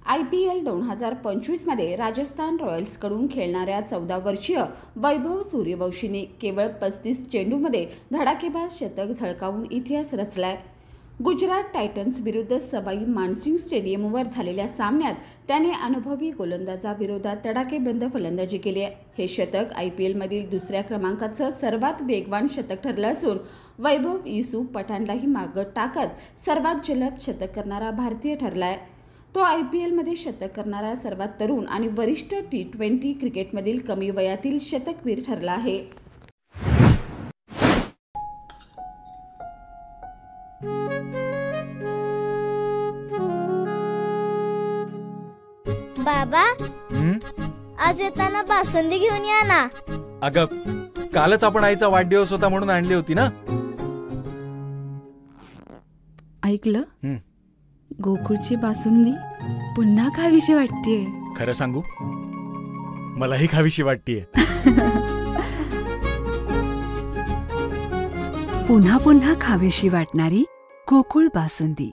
IPL 2025मध्ये Rajasthan रॉयल्सकडून खेळणाऱ्या 14 वर्षीय वैभव सूर्यवंशीने केवळ 35 चेंडूमध्ये धडाकेबाज शतक झळकावून इतिहास रचलाय. गुजरात टायटन्स विरुद्ध सवाई मानसिंग स्टेडियमवर झालेल्या सामन्यात त्याने अनुभवी गोलंदाजाविरोधात तडाखेबंद फलंदाजी केली आहे. हे शतक IPLमधील दुसऱ्या क्रमांकाचं सर्वात वेगवान शतक ठरलं असून वैभव युसुफ पठाणलाही मागं टाकत सर्वात जलद शतक करणारा भारतीय ठरला आहे. तो IPLमध्ये शतक करणारा सर्वात तरुण आणि वरिष्ठ T20 क्रिकेटमधील कमी वयातील शतकवीर ठरला आहे. बाबा, आज येताना बासुंदी घेऊन या ना. अगं, कालच आपण आईचा वाढदिवस होता म्हणून आणली होती ना. ऐकलं, गोकुळची बासुंदी पुन्हा खावीशी वाटतेय. खरं सांगू, मलाही खावीशी वाटतेय. पुन्हा पुन्हा खावीशी वाटणारी गोकुळ बासुंदी.